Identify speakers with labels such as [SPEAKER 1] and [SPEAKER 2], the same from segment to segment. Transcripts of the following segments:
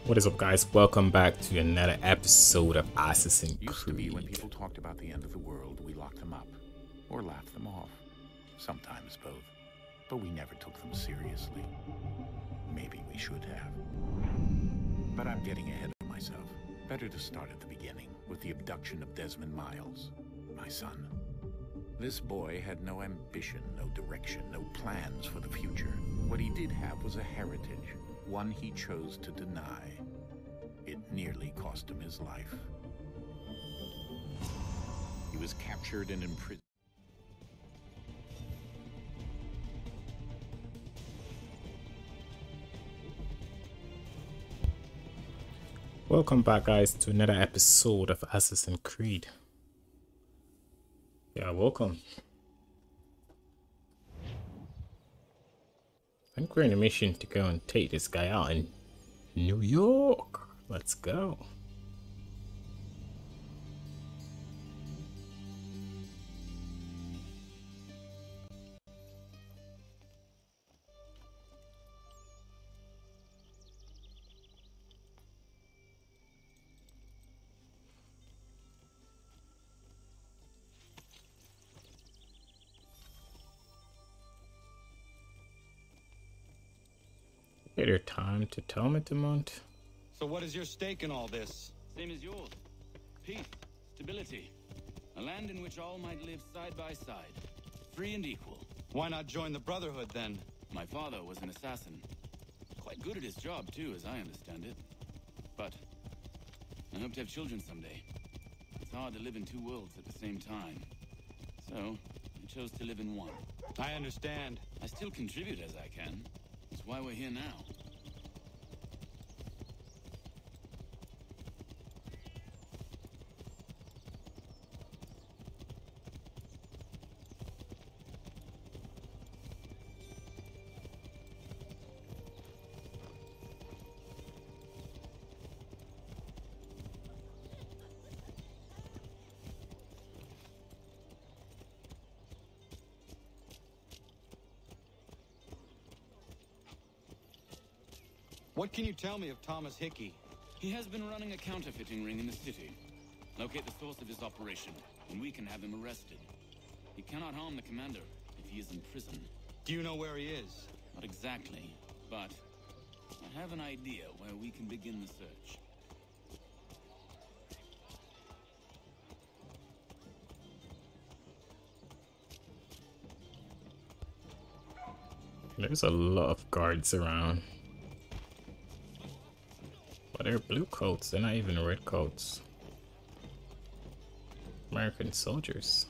[SPEAKER 1] What is up, guys? Welcome back to another episode of Assassin's Creed.
[SPEAKER 2] Used to be when people talked about the end of the world, we locked them up or laughed them off. Sometimes both. But we never took them seriously. Maybe we should have. But I'm getting ahead of myself. Better to start at the beginning with the abduction of Desmond Miles, my son. This boy had no ambition, no direction, no plans for the future. What he did have was a heritage, one he chose to deny. It nearly cost him his life. He was captured and imprisoned.
[SPEAKER 1] Welcome back, guys, to another episode of Assassin's Creed. Yeah, welcome. I think we're in a mission to go and take this guy out in New York. Let's go. Get your time to tell me to mount.
[SPEAKER 3] So what is your stake in all this?
[SPEAKER 4] Same as yours. Peace, stability. A land in which all might live side by side, free and equal.
[SPEAKER 3] Why not join the Brotherhood then?
[SPEAKER 4] My father was an assassin. Quite good at his job too, as I understand it. But I hope to have children someday. It's hard to live in two worlds at the same time. So I chose to live in one.
[SPEAKER 3] I understand.
[SPEAKER 4] I still contribute as I can. That's why we're here now.
[SPEAKER 3] What can you tell me of Thomas Hickey?
[SPEAKER 4] He has been running a counterfeiting ring in the city. Locate the source of his operation, and we can have him arrested. He cannot harm the commander if he is in prison.
[SPEAKER 3] Do you know where he is?
[SPEAKER 4] Not exactly, but I have an idea where we can begin the search.
[SPEAKER 1] There's a lot of guards around. But they're blue coats, they're not even red coats. American soldiers.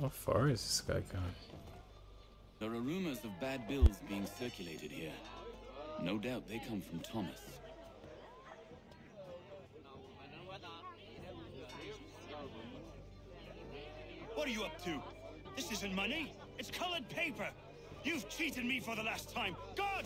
[SPEAKER 1] How far is this guy gone?
[SPEAKER 4] There are rumors of bad bills being circulated here. No doubt they come from Thomas.
[SPEAKER 5] What are you up to? This isn't money. It's colored paper. You've cheated me for the last time. God!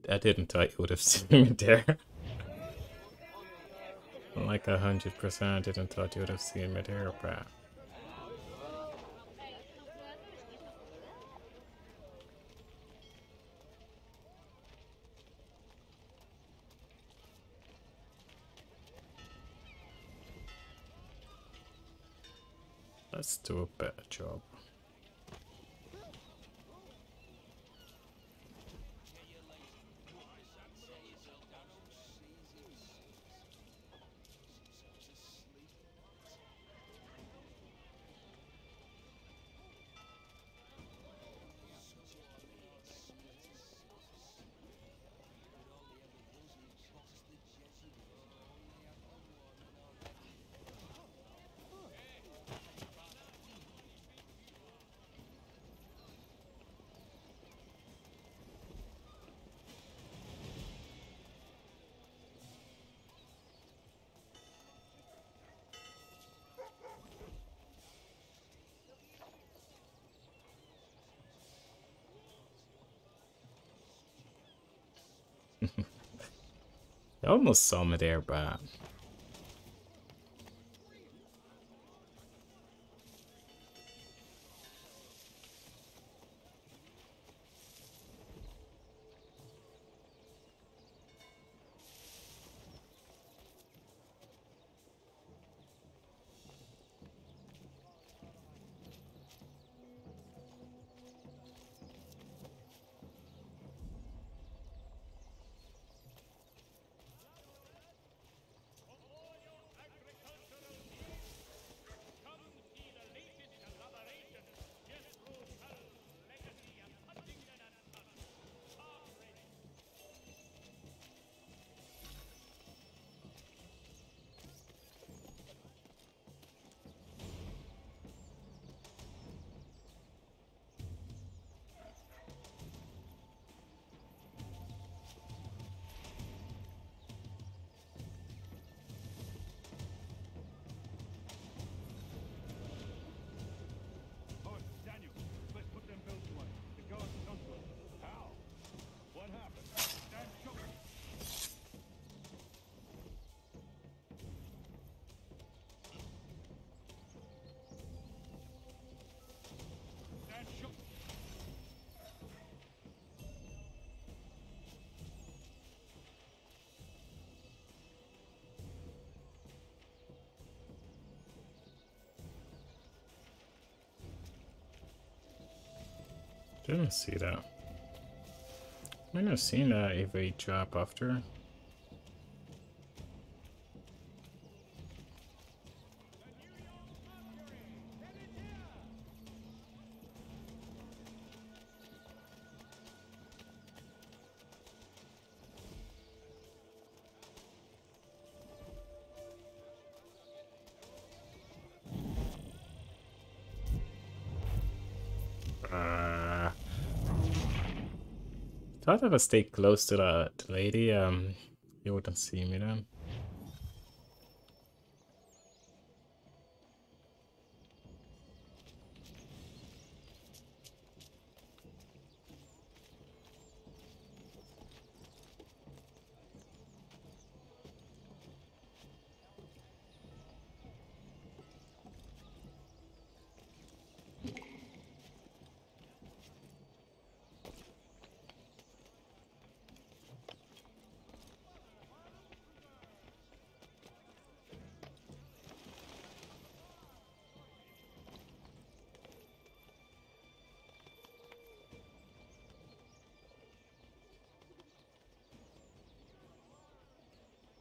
[SPEAKER 1] I didn't thought you would have seen me there. Oh wasn't like 100%. I didn't thought you would have seen me there, but let's do a better job. You almost saw me there, but didn't see that. Might have seen that evade drop after. Thought if I stay close to the lady, you wouldn't see me then.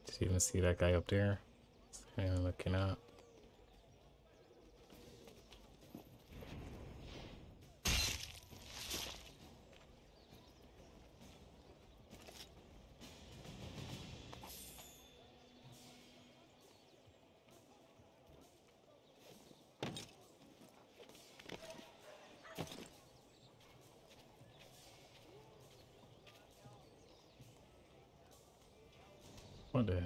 [SPEAKER 1] Did you even see that guy up there? Kind of looking up. What the heck?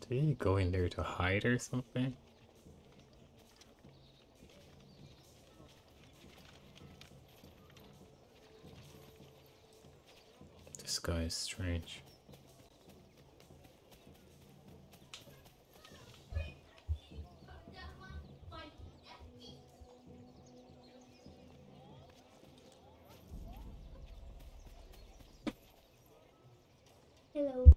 [SPEAKER 1] Did he go in there to hide or something? This guy is strange.
[SPEAKER 6] Hello.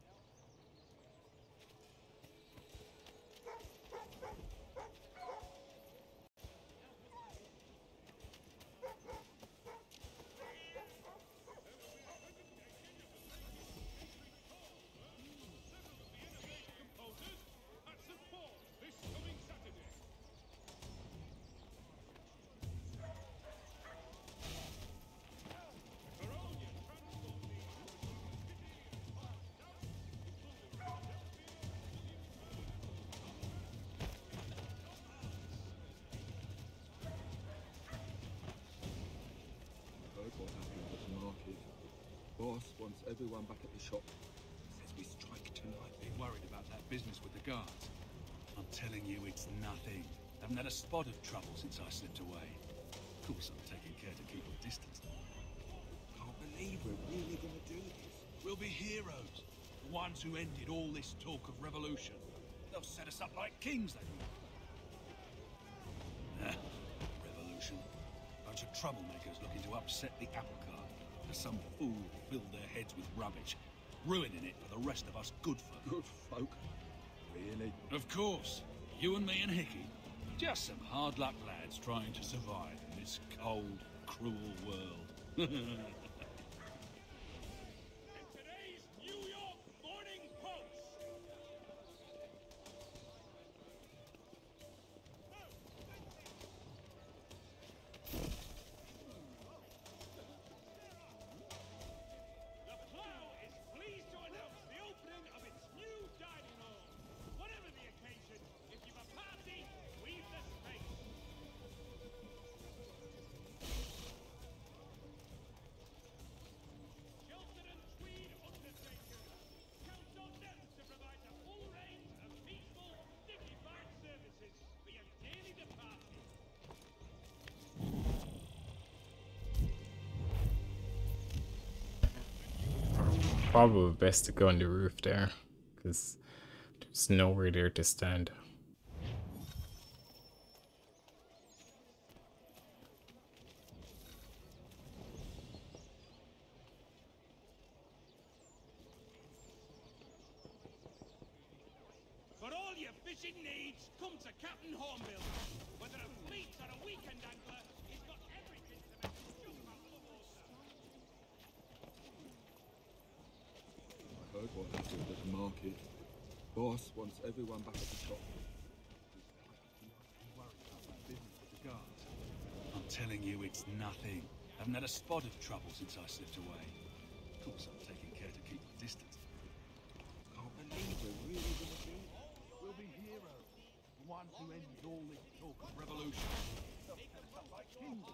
[SPEAKER 7] Heard what happened at the market. Boss wants everyone back at the shop. Says we strike tonight.
[SPEAKER 5] Be worried about that business with the guards. I'm telling you, it's nothing. Haven't had a spot of trouble since I slipped away. Of course, I'm taking care to keep my distance.
[SPEAKER 7] Can't believe we're really gonna do this.
[SPEAKER 5] We'll be heroes. The ones who ended all this talk of revolution. They'll set us up like kings, they will. Revolution. Bunch of troublemakers looking to upset the apple cart. As some fool filled their heads with rubbish, ruining it for the rest of us good folk.
[SPEAKER 7] Good folk? Really?
[SPEAKER 5] Of course. You and me and Hickey. Just some hard luck lads trying to survive in this cold, cruel world. Today's New York Morning Post. The Plough is pleased to announce the opening of its new dining hall. Whatever the occasion, if you've a party, we've the space. Shelton and Tweed Undertakers. Count on them to provide the full range of peaceful, dignified services for your daily departing.
[SPEAKER 1] Probably best to go on the roof there, because there's nowhere there to stand.
[SPEAKER 5] For all your fishing needs, come to Captain Hornbill. Whether a fleet or a weekend angler, he's got everything to make you jump out of the water.
[SPEAKER 7] I heard what happened at the market. Boss wants everyone back at the shop.
[SPEAKER 5] Be worried about that business with the guards. I'm telling you, it's nothing. Haven't had a spot of trouble since I slipped away. Of course, I'm taking care to keep my distance.
[SPEAKER 7] Can't believe we're really gonna do this.
[SPEAKER 5] We'll be heroes. The ones who ended all this talk of revolution. They'll set us up like kings.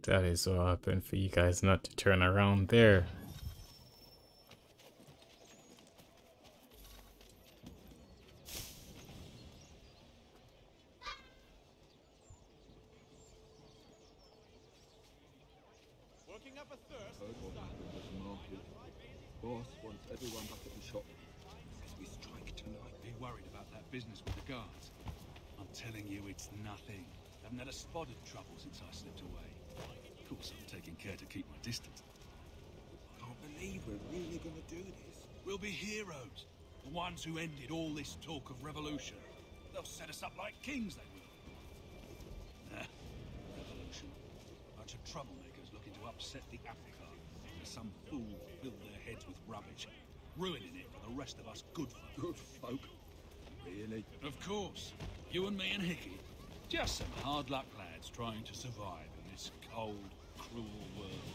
[SPEAKER 1] That is what happened for you guys not to turn around there.
[SPEAKER 5] Working up a thirst.
[SPEAKER 7] Heard what happened at the market. Boss wants everyone back at the shop. Says we strike tonight.
[SPEAKER 5] Be worried about that business with the guards. I'm telling you, it's nothing. Haven't had a spot of trouble since I slipped away. Of course, I'm taking care to keep my distance.
[SPEAKER 7] Can't believe we're really gonna do this.
[SPEAKER 5] We'll be heroes. The ones who ended all this talk of revolution. They'll set us up like kings, they will. Revolution. Bunch of troublemakers looking to upset the apple cart. As some fool filled their heads with rubbish, ruining it for the rest of us good folk.
[SPEAKER 7] Good folk? Really?
[SPEAKER 5] Of course. You and me and Hickey. Just some hard luck lads trying to survive in this cold, cruel world.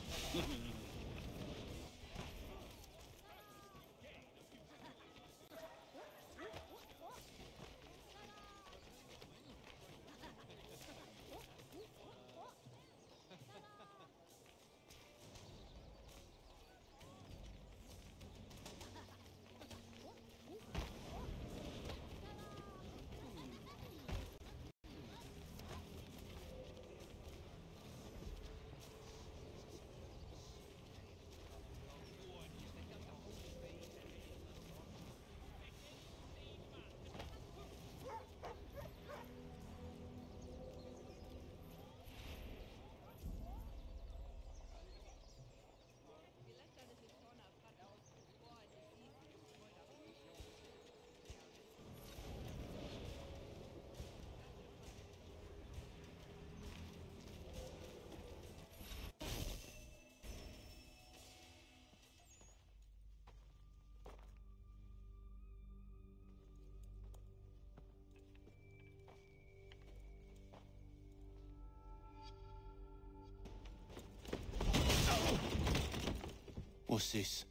[SPEAKER 6] What's this?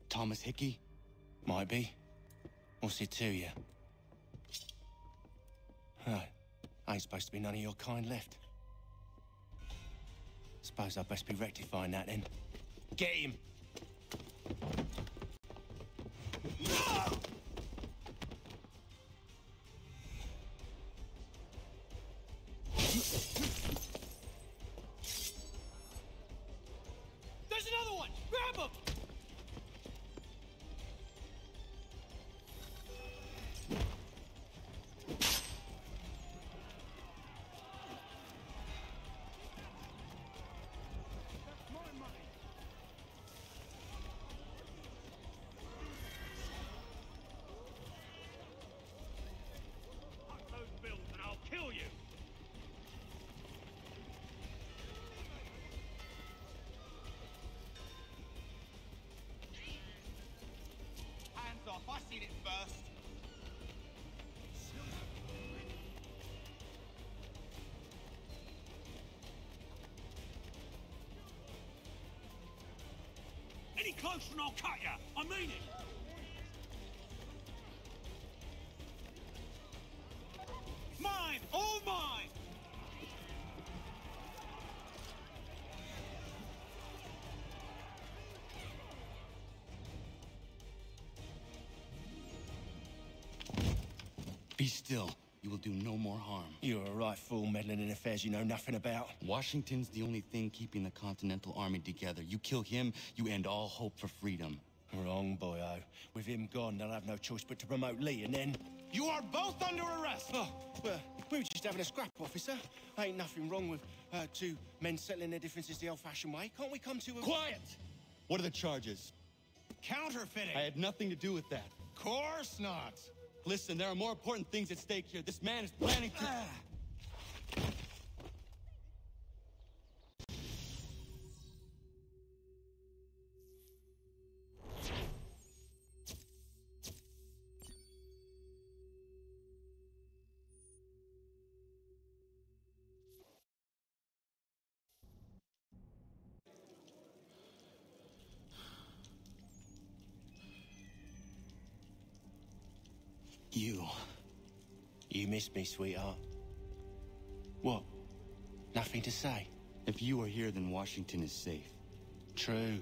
[SPEAKER 6] Thomas Hickey?
[SPEAKER 4] Might be. What's it to you? Right. Ain't supposed to be none of your kind left. Suppose I'd best be rectifying that then. Get him!
[SPEAKER 5] There's another one! Grab him! That's my money. Fuck those bills and I'll kill you!
[SPEAKER 6] Hands off, I seen it first.
[SPEAKER 5] Any closer and I'll cut ya! I mean it! Mine! All mine!
[SPEAKER 6] Be still. You will do no more harm.
[SPEAKER 4] You're a right fool meddling in affairs you know nothing about.
[SPEAKER 6] Washington's the only thing keeping the Continental Army together. You kill him, you end all hope for freedom.
[SPEAKER 4] Wrong, boyo. With him gone, they'll have no choice but to promote Lee, and then...
[SPEAKER 6] You are both under arrest!
[SPEAKER 4] Oh, well, we were just having a scrap, officer. Ain't nothing wrong with two men settling their differences the old-fashioned way. Can't we come to a...
[SPEAKER 6] Quiet! What are the charges?
[SPEAKER 4] Counterfeiting!
[SPEAKER 6] I had nothing to do with that.
[SPEAKER 4] Course not!
[SPEAKER 6] Listen, there are more important things at stake here. This man is planning to...
[SPEAKER 4] You missed me, sweetheart. What? Nothing to say?
[SPEAKER 6] If you are here, then Washington is safe.
[SPEAKER 4] True.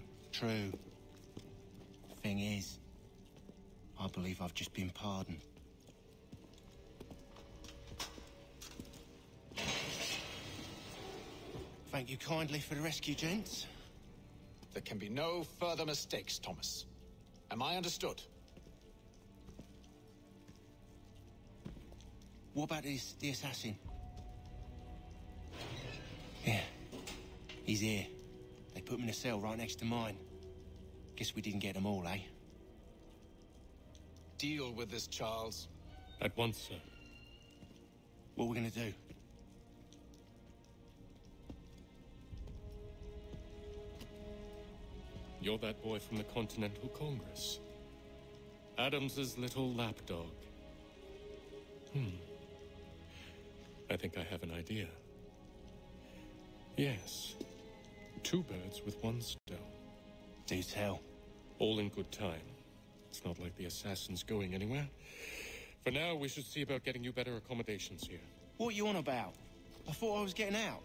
[SPEAKER 4] Thing is, I believe I've just been pardoned. Thank you kindly for the rescue, gents.
[SPEAKER 8] There can be no further mistakes, Thomas. Am I understood?
[SPEAKER 4] What about the assassin? Yeah, he's here. They put him in a cell right next to mine. Guess we didn't get them all, eh?
[SPEAKER 8] Deal with this, Charles.
[SPEAKER 9] At once, sir.
[SPEAKER 4] What are we gonna do?
[SPEAKER 9] You're that boy from the Continental Congress. Adams's little lapdog. I think I have an idea. Yes. 2 birds with 1 stone.
[SPEAKER 4] Do tell.
[SPEAKER 9] All in good time. It's not like the assassin's going anywhere. For now, we should see about getting you better accommodations here.
[SPEAKER 4] What you on about? I thought I was getting out.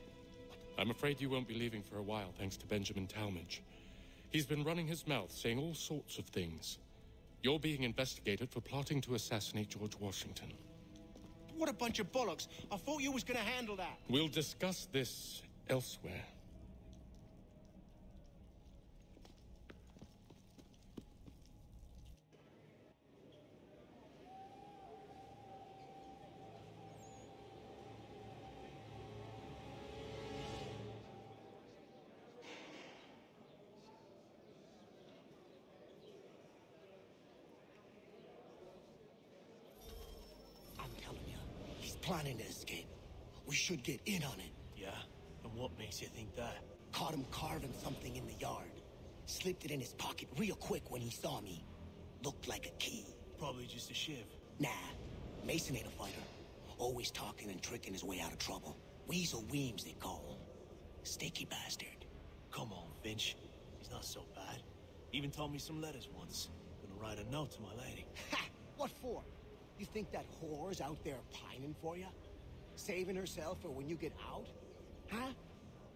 [SPEAKER 9] I'm afraid you won't be leaving for a while, thanks to Benjamin Talmadge. He's been running his mouth, saying all sorts of things. You're being investigated for plotting to assassinate George Washington.
[SPEAKER 4] What a bunch of bollocks. I thought you was gonna handle that.
[SPEAKER 9] We'll discuss this elsewhere.
[SPEAKER 10] I'm telling you, he's planning to escape. We should get in on it.
[SPEAKER 11] Yeah? And what makes you think that?
[SPEAKER 10] Caught him carving something in the yard. Slipped it in his pocket real quick when he saw me. Looked like a key.
[SPEAKER 11] Probably just a shiv.
[SPEAKER 10] Nah, Mason ain't a fighter. Always talking and tricking his way out of trouble. Weasel Weems, they call him. Sticky bastard.
[SPEAKER 11] Come on, Finch. He's not so bad. Even told me some letters once. Gonna write a note to my lady.
[SPEAKER 10] Ha! What for? You think that whore's out there pining for you? Saving herself for when you get out? Huh?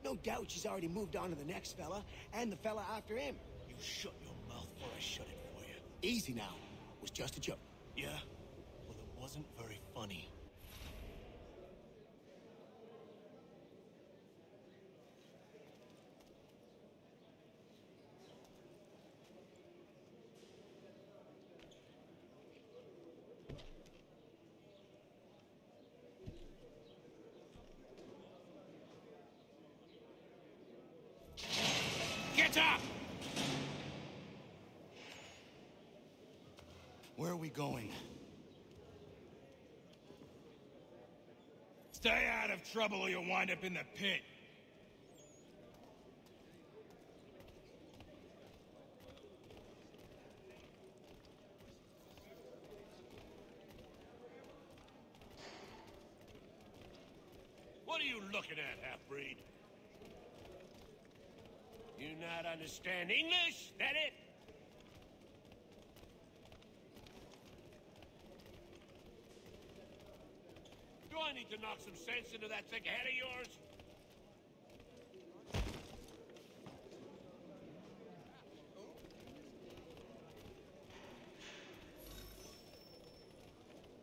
[SPEAKER 10] No doubt she's already moved on to the next fella, and the fella after him.
[SPEAKER 11] You shut your mouth before I shut it for you.
[SPEAKER 10] Easy now. It was just a joke.
[SPEAKER 11] Yeah? Well, it wasn't very funny.
[SPEAKER 5] Get up!
[SPEAKER 6] Where are we going?
[SPEAKER 5] Stay out of trouble or you'll wind up in the pit. What are you looking at, half-breed? You not understand English? That it? Do I need to knock some sense into that thick head of yours?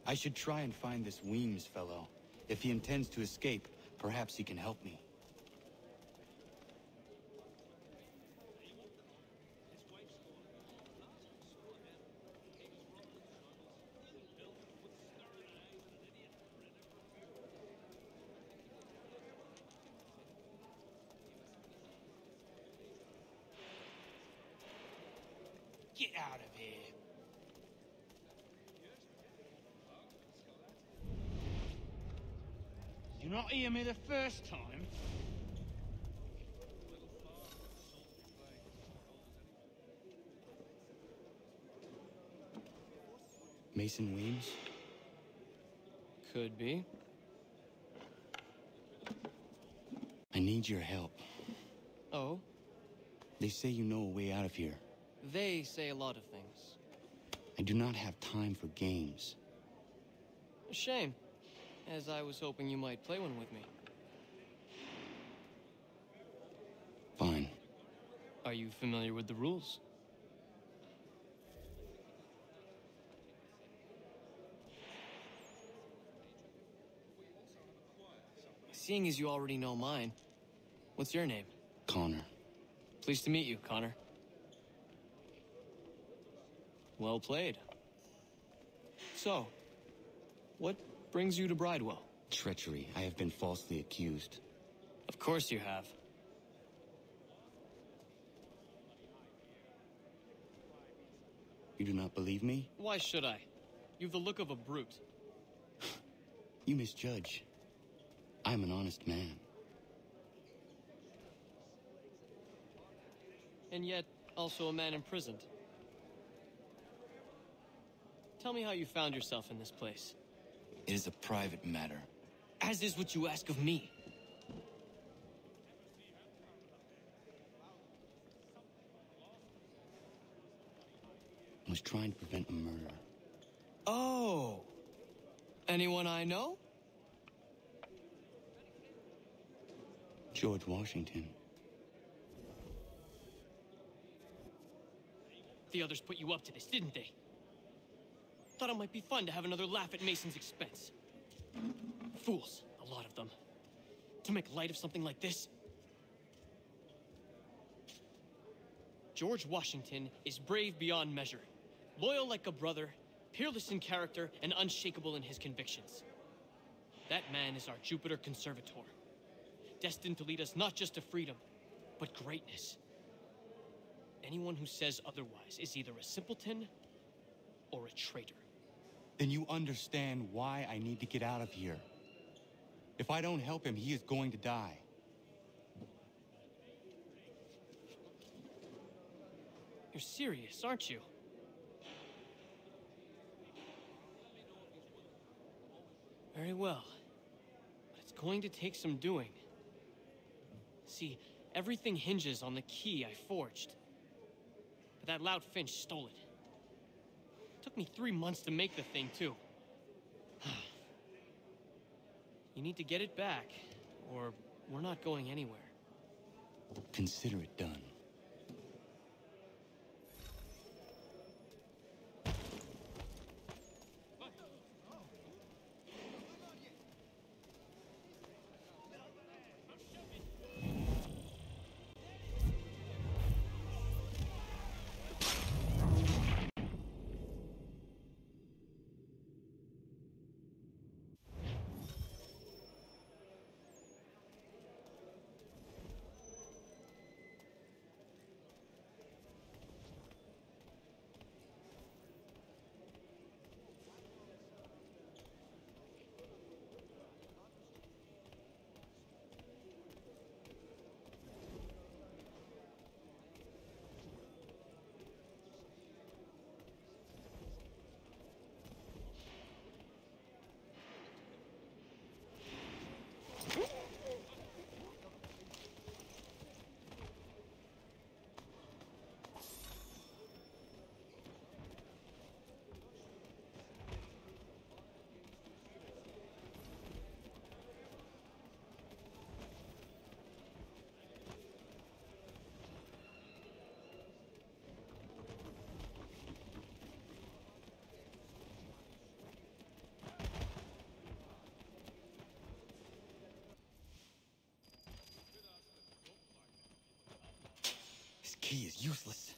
[SPEAKER 6] I should try and find this Weems fellow. If he intends to escape, perhaps he can help me.
[SPEAKER 5] Get out of here. You not hear me the first time?
[SPEAKER 6] Mason Weems?
[SPEAKER 12] Could be.
[SPEAKER 6] I need your help.
[SPEAKER 12] Oh?
[SPEAKER 6] They say you know a way out of here.
[SPEAKER 12] They say a lot of things.
[SPEAKER 6] I do not have time for games.
[SPEAKER 12] A shame, as I was hoping you might play one with me.
[SPEAKER 6] Fine.
[SPEAKER 12] Are you familiar with the rules? Seeing as you already know mine, what's your name?
[SPEAKER 6] Connor.
[SPEAKER 12] Pleased to meet you, Connor. Well played. So, what brings you to Bridewell?
[SPEAKER 6] Treachery. I have been falsely accused.
[SPEAKER 12] Of course you have.
[SPEAKER 6] You do not believe me?
[SPEAKER 12] Why should I? You've the look of a brute.
[SPEAKER 6] You misjudge. I am an honest man.
[SPEAKER 12] And yet, also a man imprisoned. Tell me how you found yourself in this place.
[SPEAKER 6] It is a private matter.
[SPEAKER 12] As is what you ask of me.
[SPEAKER 6] I was trying to prevent a murder.
[SPEAKER 12] Oh! Anyone I know?
[SPEAKER 6] George Washington.
[SPEAKER 12] The others put you up to this, didn't they? Thought it might be fun to have another laugh at Mason's expense. Fools, a lot of them. To make light of something like this. George Washington is brave beyond measure, loyal like a brother, peerless in character, and unshakable in his convictions. That man is our Jupiter Conservator, destined to lead us not just to freedom, but greatness. Anyone who says otherwise is either a simpleton or a traitor.
[SPEAKER 6] Then you understand why I need to get out of here. If I don't help him, he is going to die.
[SPEAKER 12] You're serious, aren't you? Very well. But it's going to take some doing. See, everything hinges on the key I forged. That loud Finch stole it. Took me 3 months to make the thing, too. You need to get it back, or we're not going anywhere.
[SPEAKER 6] Consider it done. This key is useless.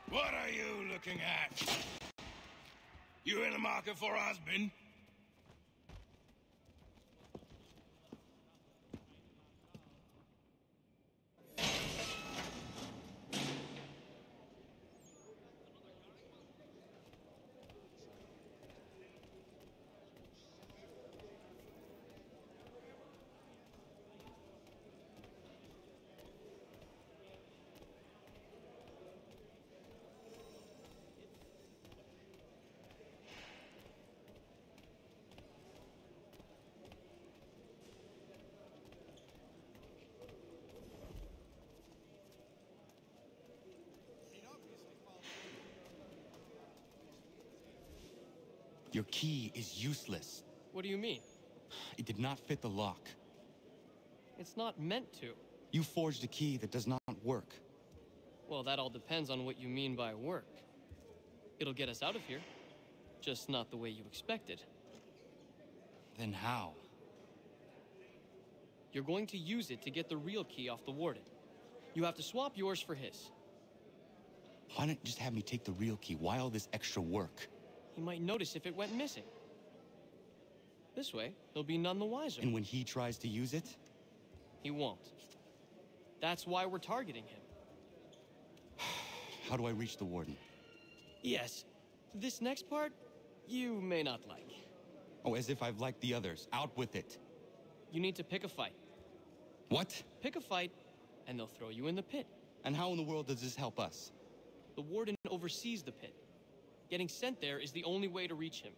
[SPEAKER 13] What are you looking at? You in the market for a husband?
[SPEAKER 6] Your key is useless.
[SPEAKER 12] What do you mean?
[SPEAKER 6] It did not fit the lock.
[SPEAKER 12] It's not meant to.
[SPEAKER 6] You forged a key that does not work.
[SPEAKER 12] Well, that all depends on what you mean by work. It'll get us out of here. Just not the way you expected.
[SPEAKER 6] Then how?
[SPEAKER 12] You're going to use it to get the real key off the warden. You have to swap yours for his.
[SPEAKER 6] Why not just have me take the real key? Why all this extra work?
[SPEAKER 12] He might notice if it went missing. This way, he'll be none the wiser.
[SPEAKER 6] And when he tries to use it?
[SPEAKER 12] He won't. That's why we're targeting him.
[SPEAKER 6] How do I reach the warden?
[SPEAKER 12] Yes. This next part, you may not like.
[SPEAKER 6] Oh, as if I've liked the others. Out with it.
[SPEAKER 12] You need to pick a fight.
[SPEAKER 6] What?
[SPEAKER 12] Pick a fight, and they'll throw you in the pit.
[SPEAKER 6] And how in the world does this help us?
[SPEAKER 12] The warden oversees the pit. Getting sent there is the only way to reach him.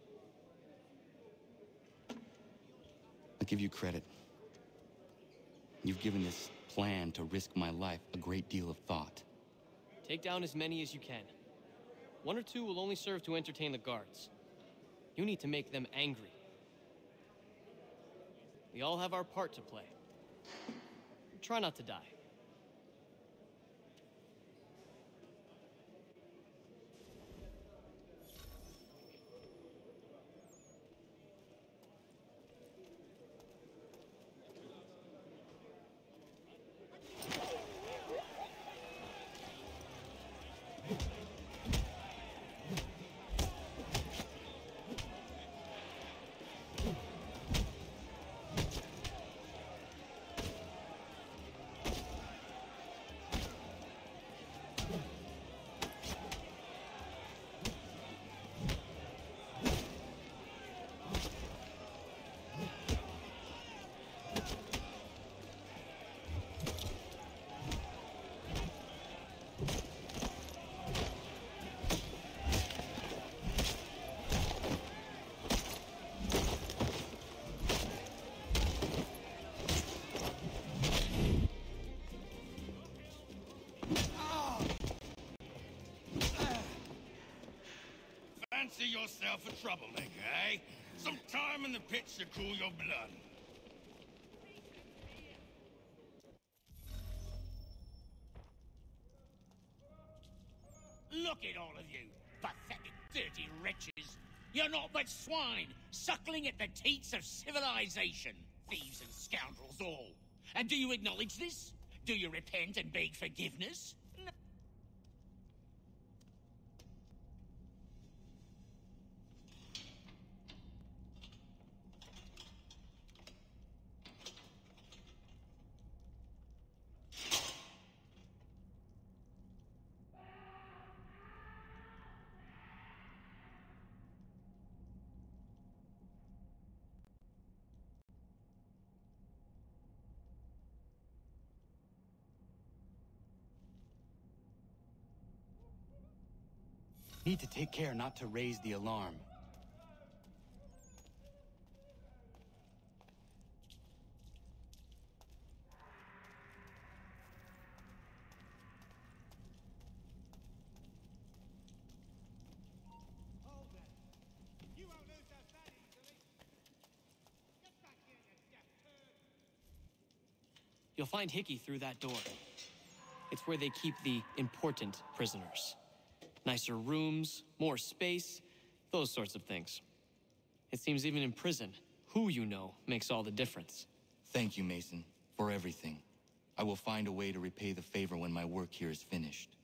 [SPEAKER 6] I'll give you credit. You've given this plan to risk my life a great deal of thought.
[SPEAKER 12] Take down as many as you can. 1 or 2 will only serve to entertain the guards. You need to make them angry. We all have our part to play. Try not to die.
[SPEAKER 13] Fancy yourself a troublemaker, eh? Some time in the pits to cool your blood.
[SPEAKER 14] Look at all of you, pathetic, dirty wretches. You're not but swine, suckling at the teats of civilization. Thieves and scoundrels all. And do you acknowledge this? Do you repent and beg forgiveness? No.
[SPEAKER 6] Need to take care not to raise the alarm.
[SPEAKER 12] You'll find Hickey through that door. It's where they keep the important prisoners. Nicer rooms, more space, those sorts of things. It seems even in prison, who you know makes all the difference.
[SPEAKER 6] Thank you, Mason, for everything. I will find a way to repay the favor when my work here is finished.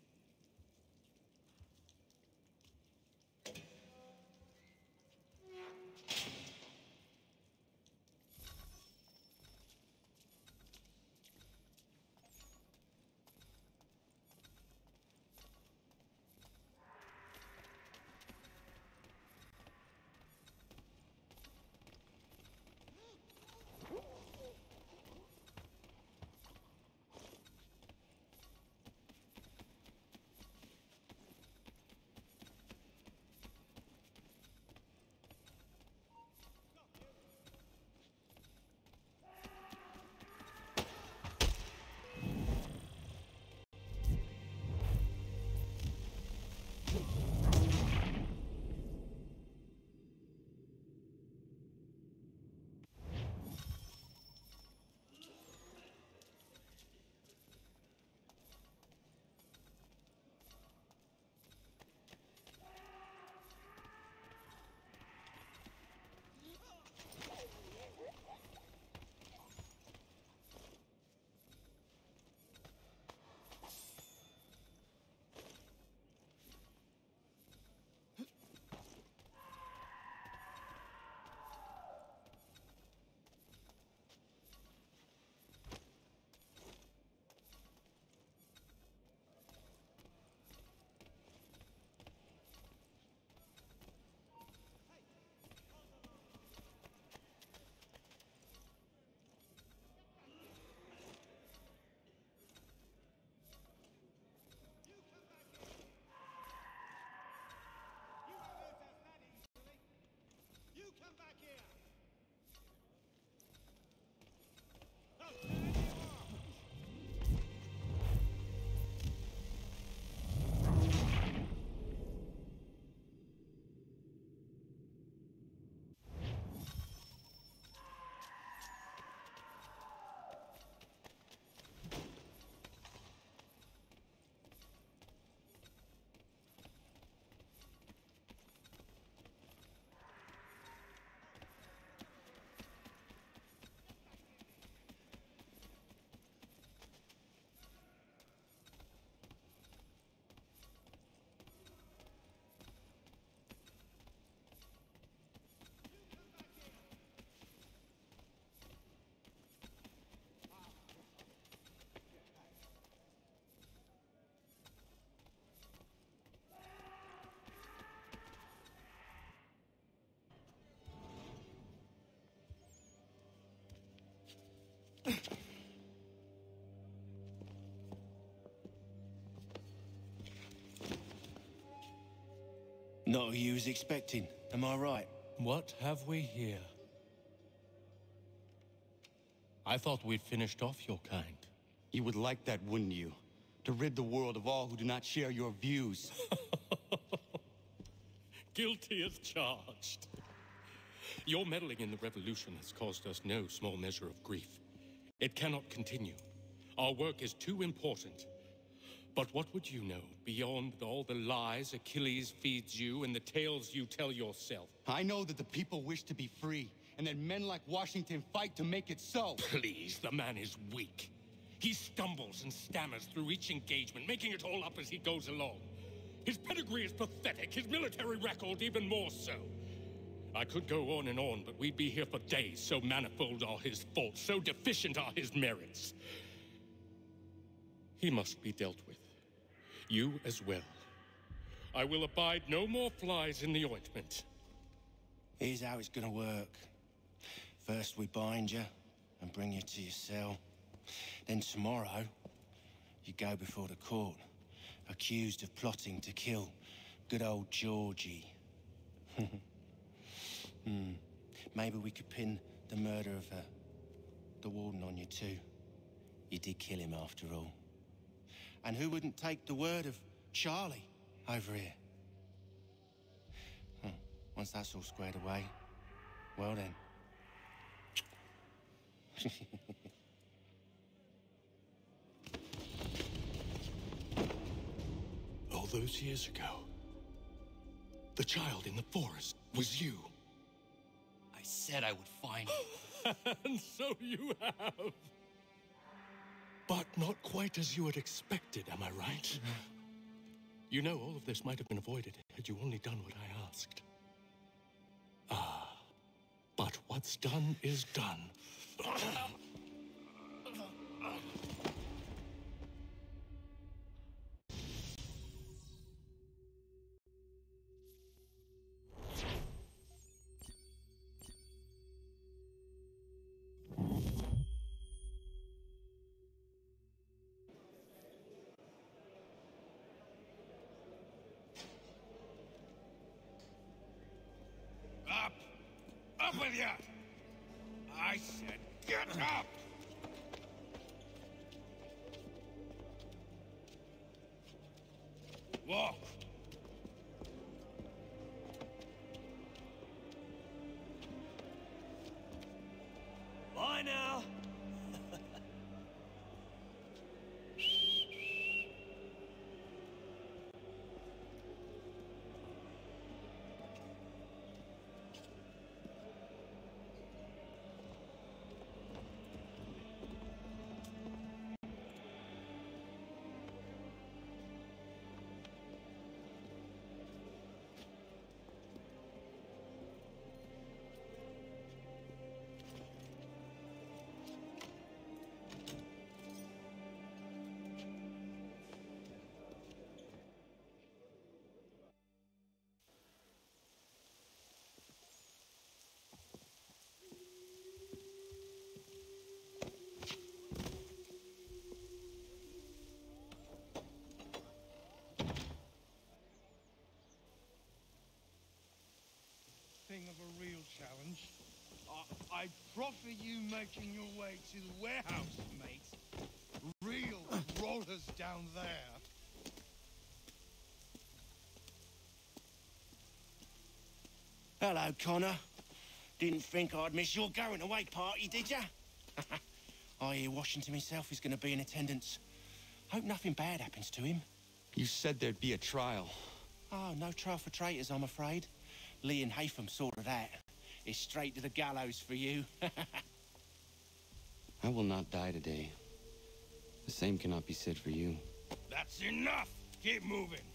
[SPEAKER 11] Not who you was expecting, am I right?
[SPEAKER 9] What have we here? I thought we'd finished off your kind.
[SPEAKER 6] You would like that, wouldn't you? To rid the world of all who do not share your views.
[SPEAKER 9] guilty as charged. Your meddling in the revolution has caused us no small measure of grief. It cannot continue. Our work is too important. But what would you know beyond all the lies Achilles feeds you and the tales you tell yourself?
[SPEAKER 6] I know that the people wish to be free, and that men like Washington fight to make it so.
[SPEAKER 9] Please, the man is weak. He stumbles and stammers through each engagement, making it all up as he goes along. His pedigree is pathetic, his military record even more so. I could go on, but we'd be here for days, so manifold are his faults, so deficient are his merits. He must be dealt with. You as well. I will abide no more flies in the ointment.
[SPEAKER 11] Here's how it's gonna work. First we bind you and bring you to your cell. Then tomorrow, you go before the court, accused of plotting to kill good old Georgie. Maybe we could pin the murder of the warden on you too. You did kill him after all. And who wouldn't take the word of Charlie over here? Once that's all squared away, well then.
[SPEAKER 9] All those years ago, the child in the forest was you.
[SPEAKER 6] I said I would find him.
[SPEAKER 9] And so you have. But not quite as you had expected, am I right? You know, all of this might have been avoided had you only done what I asked. But what's done is done.
[SPEAKER 13] Up! Up with you! I said get up! Walk!
[SPEAKER 11] Bye now.
[SPEAKER 5] Of a real challenge. I proffer you making your way to the warehouse, mate. Real rollers down there.
[SPEAKER 11] Hello, Connor. Didn't think I'd miss your going away party, did ya? I hear Washington himself is going to be in attendance. Hope nothing bad happens to him.
[SPEAKER 6] You said there'd be a trial.
[SPEAKER 11] Oh, no trial for traitors, I'm afraid. Lee and Haytham sorted that. It's straight to the gallows for you.
[SPEAKER 6] I will not die today. The same cannot be said for you.
[SPEAKER 13] That's enough! Keep moving!